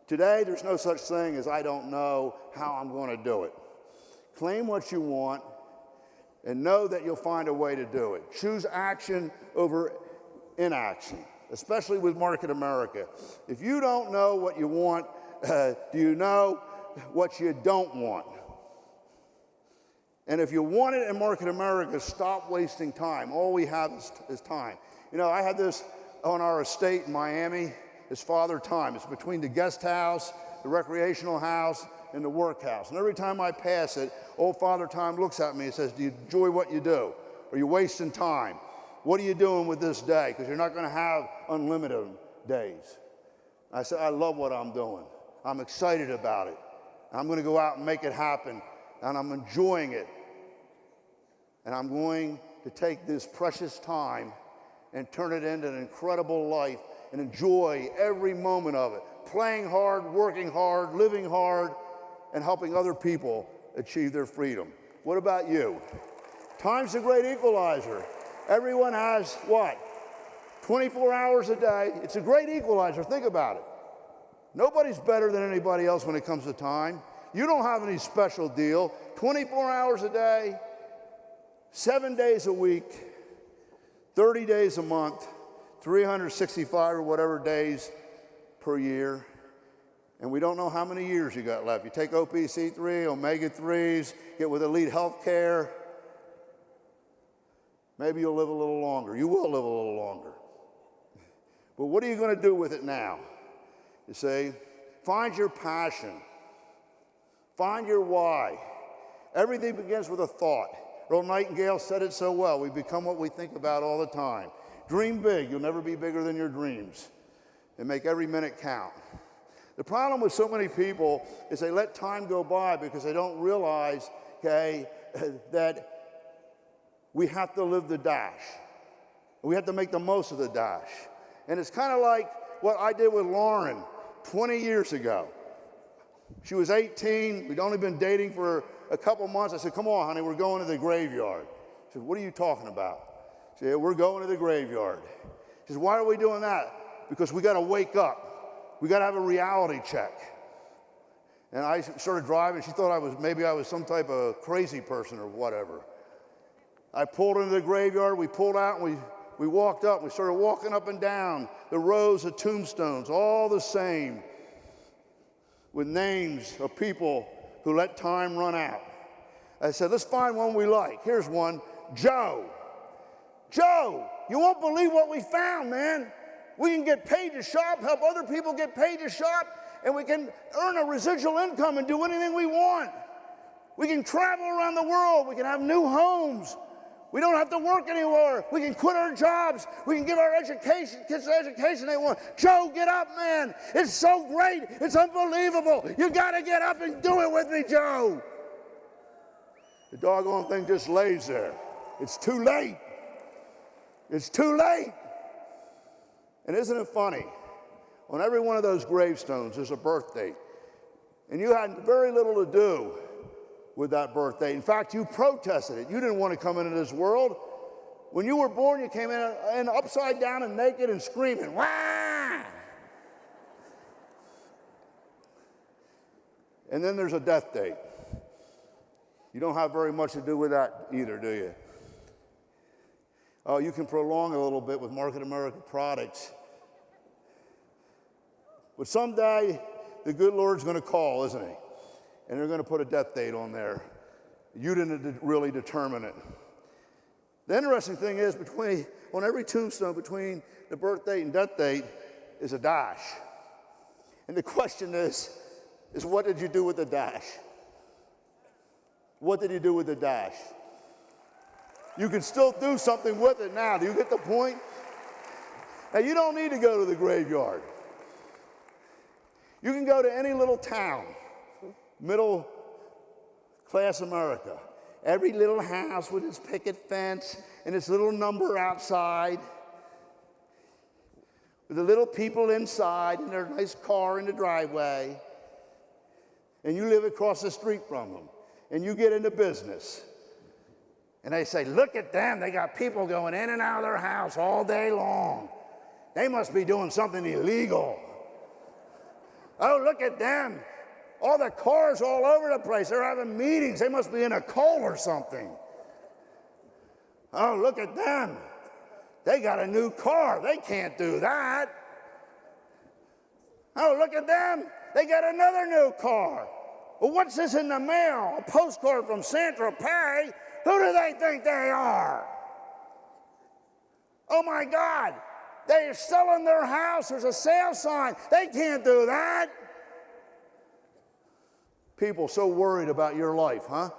Today, there's no such thing as I don't know how I'm going to do it. Claim what you want and know that you'll find a way to do it. Choose action over inaction, especially with Market America. If you don't know what you want, do you know what you don't want? And if you want it in Market America, stop wasting time. All we have is time. You know, I had this on our estate in Miami. It's Father Time. It's between the guest house, the recreational house, and the workhouse. And every time I pass it, old Father Time looks at me and says, do you enjoy what you do? Are you wasting time? What are you doing with this day? Because you're not going to have unlimited days. I said, I love what I'm doing. I'm excited about it. I'm going to go out and make it happen. And I'm enjoying it. And I'm going to take this precious time and turn it into an incredible life and enjoy every moment of it. Playing hard, working hard, living hard, and helping other people achieve their freedom. What about you? Time's a great equalizer. Everyone has what? 24 hours a day. It's a great equalizer. Think about it. Nobody's better than anybody else when it comes to time. You don't have any special deal. 24 hours a day, 7 days a week, 30 days a month, 365 or whatever days per year. And we don't know how many years you got left. You take OPC3, omega-3s, get with elite health care. Maybe you'll live a little longer. You will live a little longer. But what are you going to do with it now? You see, find your passion. Find your why. Everything begins with a thought. Earl Nightingale said it so well. We become what we think about all the time. Dream big. You'll never be bigger than your dreams. And make every minute count. The problem with so many people is they let time go by because they don't realize, okay, that we have to live the dash. We have to make the most of the dash. And it's kind of like what I did with Lauren 20 years ago. She was 18. We'd only been dating for a couple months. I said, come on, honey, we're going to the graveyard. She said, what are you talking about? She said, we're going to the graveyard. She said, why are we doing that? Because we got to wake up. We got to have a reality check. And I started driving. She thought maybe I was some type of crazy person or whatever. I pulled into the graveyard. We pulled out and we walked up. We started walking up and down the rows of tombstones, all the same, with names of people who let time run out. I said, let's find one we like. Here's one, Joe. Joe, you won't believe what we found, man. We can get paid to shop, help other people get paid to shop, and we can earn a residual income and do anything we want. We can travel around the world. We can have new homes. We don't have to work anymore. We can quit our jobs. We can give our kids the education they want. Joe, get up, man. It's so great. It's unbelievable. You got to get up and do it with me, Joe. The doggone thing just lays there. It's too late. It's too late. And isn't it funny? On every one of those gravestones, there's a birth date. And you had very little to do with that birth date. In fact, you protested it. You didn't want to come into this world. When you were born, you came in upside down and naked and screaming, wah! And then there's a death date. You don't have very much to do with that either, do you? Oh, you can prolong it a little bit with Market America products. But someday, the good Lord's going to call, isn't he? And they're going to put a death date on there. You didn't really determine it. The interesting thing is, on every tombstone between the birth date and death date is a dash. And the question is what did you do with the dash? What did you do with the dash? You can still do something with it now. Do you get the point? Now, you don't need to go to the graveyard. You can go to any little town, middle class America. Every little house with its picket fence and its little number outside, with the little people inside in their nice car in the driveway, and you live across the street from them, and you get into business. And they say, look at them, they got people going in and out of their house all day long. They must be doing something illegal. Oh, look at them. All the cars all over the place. They're having meetings. They must be in a cult or something. Oh, look at them. They got a new car. They can't do that. Oh, look at them. They got another new car. Well, what's this in the mail? A postcard from Saint-Tropez? Who do they think they are? Oh, my God. They're selling their house. There's a sale sign. They can't do that. People so worried about your life, huh?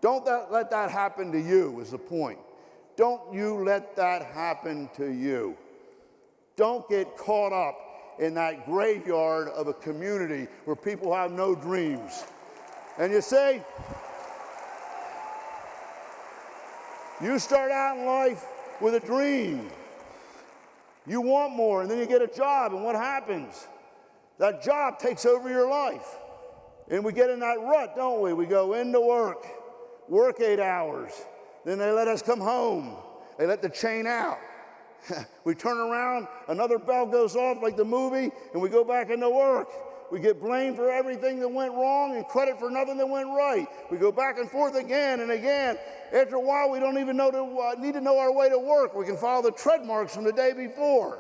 Don't let that happen to you is the point. Don't you let that happen to you. Don't get caught up in that graveyard of a community where people have no dreams. And you see, you start out in life with a dream. You want more, and then you get a job, and what happens? That job takes over your life. And we get in that rut, don't we? We go into work 8 hours. Then they let us come home. They let the chain out. We turn around, another bell goes off like the movie, and we go back into work. We get blamed for everything that went wrong and credit for nothing that went right. We go back and forth again and again. After a while, we don't even need to know our way to work. We can follow the tread marks from the day before.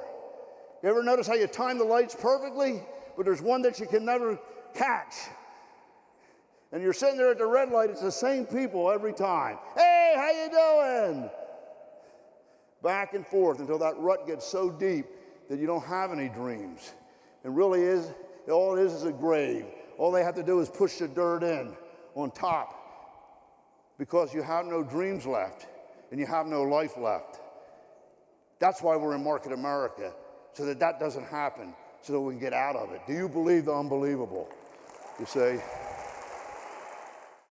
You ever notice how you time the lights perfectly, but there's one that you can never catch? And you're sitting there at the red light, it's the same people every time. Hey, how you doing? Back and forth until that rut gets so deep that you don't have any dreams. And really all it is a grave. All they have to do is push the dirt in on top because you have no dreams left and you have no life left. That's why we're in Market America, so that doesn't happen, so that we can get out of it. Do you believe the unbelievable? You say,